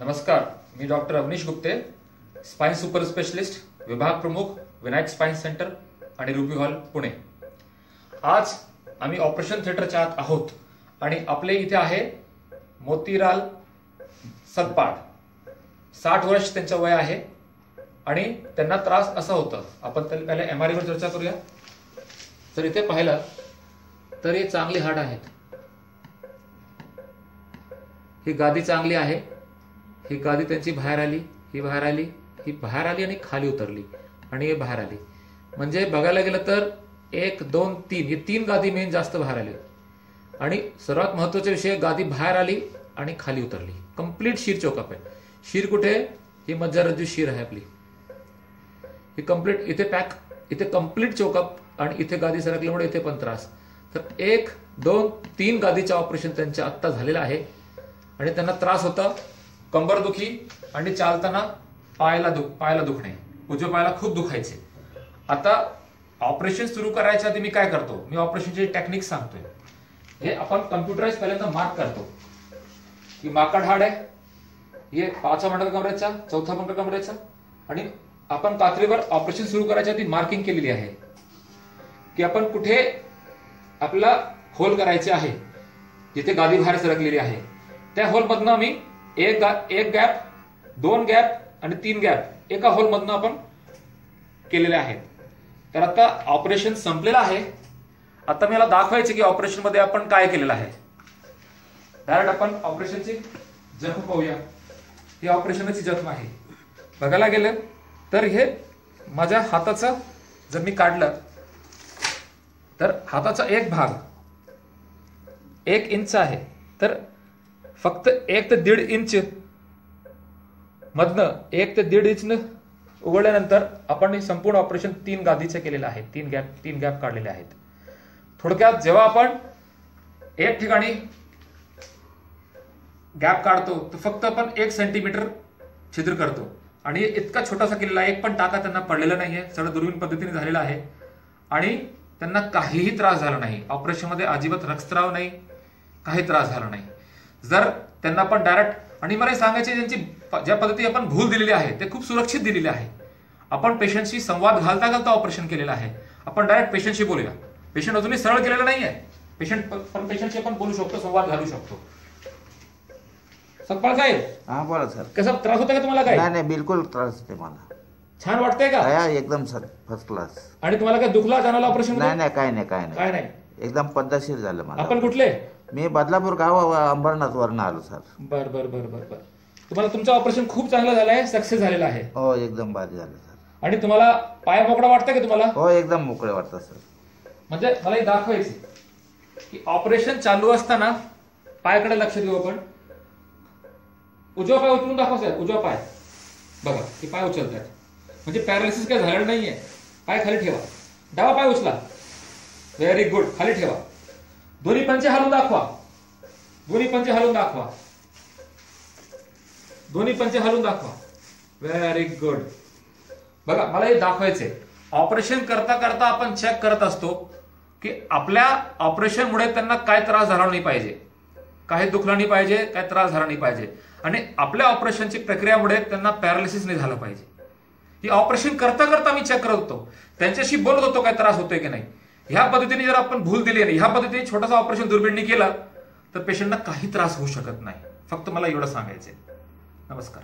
नमस्कार, मी doctor Avnish Gupte, spine super specialist, विभाग प्रमुख, विनायक स्पाइन सेंटर आणि रुबी हॉल, पुणे। आज आम्ही ऑपरेशन थिएटरच्या आत आहोत आणि आपले इथे आहे मोतीलाल सतपाळ। 60 वर्ष त्यांचं वय आहे आणि त्यांना त्रास असा होता। आपण पहिले एमआरआय वर चर्चा करूया। तर इथे पाहिलं तर हे चांगली हाड आहेत, ही गादी चांगली आहे, ही गादी त्यांची बाहेर आली, ही बाहेर आली, ही बाहेर आली आणि खाली उतरली आणि हे बाहेर आली। म्हणजे बघायला गेलं तर 1 2 3 ही 3 गादी मेन जास्त बाहेर आली आणि सर्वात महत्त्वाचा विषय, गादी बाहेर आली आणि खाली उतरली। कंप्लीट शीर चोकअप आहे। शीर कुठे? ही मज्जारज्जू शीर आहे आपली, ही कंप्लीट इथे पॅक, इथे कंप्लीट चोकअप आणि इथे गादी सरकल्यामुळे इथे पण त्रास। तर 1 2 3 गादीचं ऑपरेशन त्यांच्या आत्ता झालेलं आहे आणि त्यांना त्रास होता कंबरदुखी आणि चालताना पायाला दुखणे, उजव्या पायाला खूप दुखायचे। आता ऑपरेशन सुरू करायच्या आधी मी काय करतो, मी ऑपरेशनची टेक्निक सांगतोय। हे आपण कम्प्युटराइज पहिल्यांदा मार्क करतो की माकड हाड आहे, हे 5 मणका कमरेचा, 4 मणका कमरेचा, आणि आपण कात्रीवर ऑपरेशन सुरू करायच्या आधी मार्किंग केलेली आहे की आपण कुठे आपला होल करायचे आहे, जिथे गादी बाहेर सरकलेली आहे त्या होल मधनं आम्ही एक गॅप, 2 गॅप आणि 3 गॅप एका होल मधनं आपण केलेले आहेत। तर आता ऑपरेशन संपलेलं आहे। आता मला दाखवायचे की ऑपरेशन मध्ये आपण काय केलेलं आहे। डायरेक्ट आपण ऑपरेशनची जखम पाहूया। ही ऑपरेशनची जखम आहे। बघायला गेलं तर हे माझ्या हाताचा जर मी काढलं तर हाताचा एक भाग 1 इंच आहे, तर फक्त 1 ते 1.5 इंच मधनं 1 ते 1.5 इंच उघडल्यानंतर आपण संपूर्ण ऑपरेशन 3 गादीचे केलेलं आहे। 3 गॅप काढलेले आहेत। थोडक्यात जेव्हा आपण एक ठिकाणी गॅप काढतो तर फक्त आपण 1 सेंटीमीटर छिद्र करतो आणि इतका छोटासा केलेला आहे, एक पण टाका त्यांना पडलेला नाहीये, सगळं दुर्बीण पद्धतीने झालेलं आहे आणि त्यांना काहीही त्रास झाला नाही। ऑपरेशन मध्ये अजिबात रक्तस्राव नाही, काही त्रास झाला नाही। जर त्यांना आपण डायरेक्ट, आणि मला सांगायचे त्यांची ज्या पद्धती आपण भूल दिलेली आहे ते खूप सुरक्षित दिलेली आहे। आपण पेशंटशी संवाद घालता घालता ऑपरेशन केलेलं आहे। आपण डायरेक्ट पेशंटशी बोलूया। पेशंट अजूनही सरळ केलेलं नाहीये, पेशंटशी आपण बोलू शकतो, संवाद घालू शकतो। सतपाळ साहेब, हा बोला सर। कसा त्रास होता का तुम्हाला? काय नाही बिलकुल त्रास होते मला। छान वाटतंय का? एकदम सर, फर्स्ट क्लास। आणि तुम्हाला काय दुखला जाणवला ऑपरेशन? नाही काय नाही, एकदम पद्धतशीर झालं मला। आपण कुठले? मी बदलापूर गाव अंबरनाथ वरून आलो सर। बर बर बर बर बर तुम्हाला तुमचं ऑपरेशन खूप चांगलं झालं आहे, सक्सेस झालेलं आहे। हो एकदम भारी झालं सर। आणि तुम्हाला पाय मोकळा वाटतं का तुम्हाला? हो एकदम मोकळे वाटतं सर। म्हणजे मला हे दाखवायचे की ऑपरेशन चालू असताना पायाकडे लक्ष देऊ आपण। उजवा पाय उचलून दाखवा साहेब, उजवा पाय बघा, की पाय उचलतात म्हणजे पॅरालिसिस काय झालेलं नाहीये। पाय खाली ठेवा, डावा पाय उचला, व्हेरी गुड, खाली ठेवा। दोन्ही पंजे हलवून दाखवा, दोन्ही पंजे हलवून दाखवा, दोन्ही पंजे हलवून दाखवा, व्हेरी गुड। बघा, मला हे दाखवायचंय, ऑपरेशन करता करता आपण चेक करत असतो की आपल्या ऑपरेशनमुळे त्यांना काय त्रास झाला नाही पाहिजे, काही दुखलं नाही पाहिजे, काय त्रास झाला नाही पाहिजे, आणि आपल्या ऑपरेशनची प्रक्रियामुळे त्यांना पॅरालिसिस नाही झालं पाहिजे। ही ऑपरेशन करता करता मी चेक करत होतो, त्यांच्याशी बोलत होतो काय त्रास होतोय की नाही। ह्या पद्धतीने जर आपण भूल दिली नाही, ह्या पद्धतीने छोटासा ऑपरेशन दुर्बीणनी केलं तर पेशंटला काही त्रास होऊ शकत नाही। फक्त मला एवढं सांगायचंय। नमस्कार।